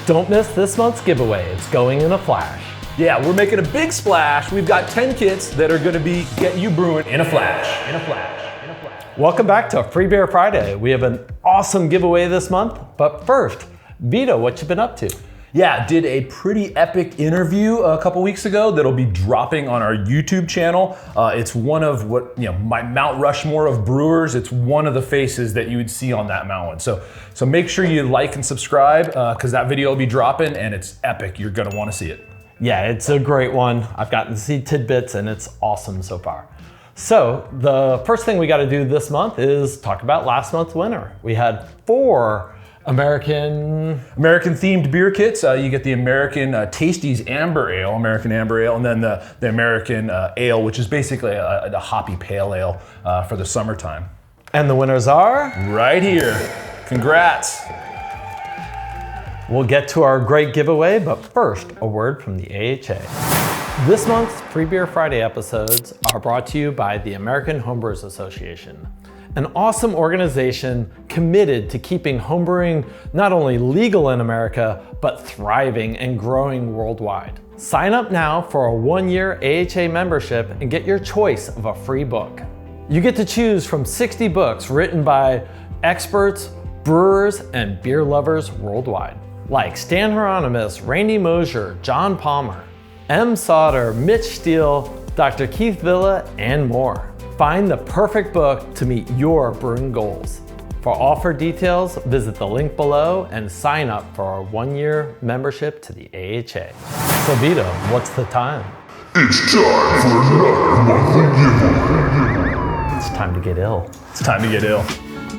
Don't miss this month's giveaway. It's going in a flash. Yeah, we're making a big splash. We've got 10 kits that are gonna be getting you brewing in a flash. Welcome back to Free Beer Friday. We have an awesome giveaway this month, but first, Vito, what you been up to? Yeah, did a pretty epic interview a couple weeks ago that'll be dropping on our YouTube channel. It's one of my Mount Rushmore of brewers. It's one of the faces that you would see on that mountain. So make sure you like and subscribe because that video will be dropping and it's epic. You're gonna wanna see it. Yeah, it's a great one. I've gotten to see tidbits and it's awesome so far. So the first thing we gotta do this month is talk about last month's winner. We had 4 American themed beer kits. You get the American Tasties Amber Ale, American Amber Ale, and then the American Ale, which is basically a hoppy pale ale for the summertime. And the winners are? Right here. Congrats. We'll get to our great giveaway, but first, a word from the AHA. This month's Free Beer Friday episodes are brought to you by the American Homebrewers Association, an awesome organization committed to keeping homebrewing not only legal in America, but thriving and growing worldwide. Sign up now for a 1-year AHA membership and get your choice of a free book. You get to choose from 60 books written by experts, brewers, and beer lovers worldwide, like Stan Hieronymus, Randy Mosier, John Palmer, M. Sauter, Mitch Steele, Dr. Keith Villa, and more. Find the perfect book to meet your brewing goals. For offer details, visit the link below and sign up for our 1-year membership to the AHA. So Vito, what's the time? It's time for another monthly giveaway. It's time to get ill. It's time to get ill.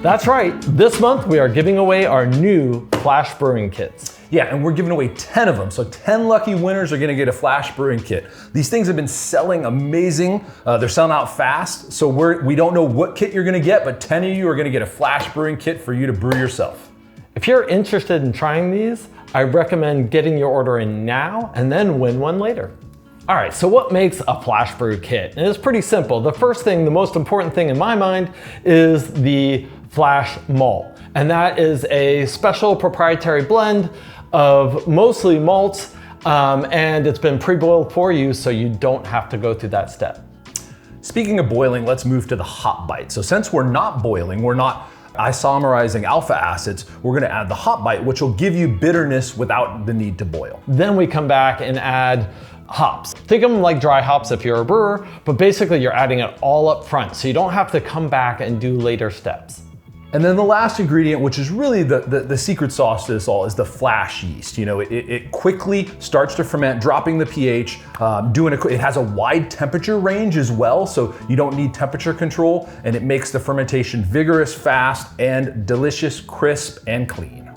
That's right. This month we are giving away our new Flash Brewing Kits. Yeah, and we're giving away 10 of them. So 10 lucky winners are gonna get a Flash Brewing Kit. These things have been selling amazing. They're selling out fast. So we don't know what kit you're gonna get, but 10 of you are gonna get a Flash Brewing Kit for you to brew yourself. If you're interested in trying these, I recommend getting your order in now and then win one later. All right, so what makes a Flash Brew Kit? And it's pretty simple. The first thing, the most important thing in my mind is the Flash malt. And that is a special proprietary blend of mostly malts, and it's been pre-boiled for you so you don't have to go through that step. Speaking of boiling, let's move to the hop bite. So since we're not boiling, we're not isomerizing alpha acids, we're gonna add the hop bite, which will give you bitterness without the need to boil. Then we come back and add hops. Think of them like dry hops if you're a brewer, but basically you're adding it all up front, so you don't have to come back and do later steps. And then the last ingredient, which is really the secret sauce to this all, is the flash yeast. You know, it quickly starts to ferment, dropping the pH, it has a wide temperature range as well, so you don't need temperature control, and it makes the fermentation vigorous, fast, and delicious, crisp, and clean.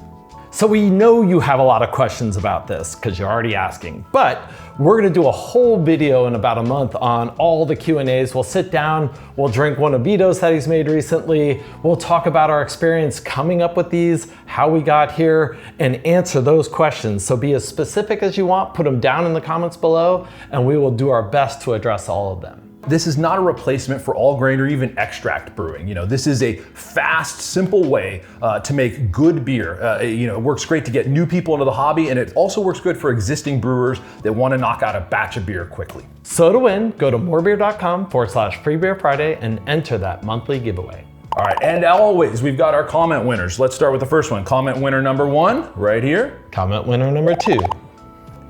So we know you have a lot of questions about this because you're already asking, but we're gonna do a whole video in about a month on all the Q&As. We'll sit down, we'll drink one of Vito's that he's made recently. We'll talk about our experience coming up with these, how we got here, and answer those questions. So be as specific as you want, put them down in the comments below, and we will do our best to address all of them. This is not a replacement for all grain or even extract brewing. You know, this is a fast, simple way to make good beer. It works great to get new people into the hobby, and it also works good for existing brewers that want to knock out a batch of beer quickly. So to win, go to morebeer.com/freebeerfriday and enter that monthly giveaway. All right, and always, we've got our comment winners. Let's start with the first one. Comment winner number 1, right here. Comment winner number 2.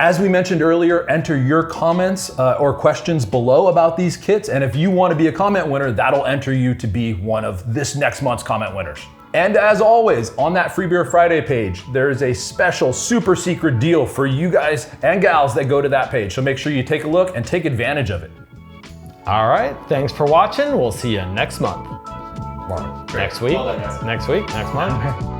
As we mentioned earlier, enter your comments or questions below about these kits, and if you want to be a comment winner, that'll enter you to be one of this next month's comment winners. And as always, on that Free Beer Friday page, there is a special super secret deal for you guys and gals that go to that page, so make sure you take a look and take advantage of it. All right, thanks for watching. We'll see you next month. Or next week, next month.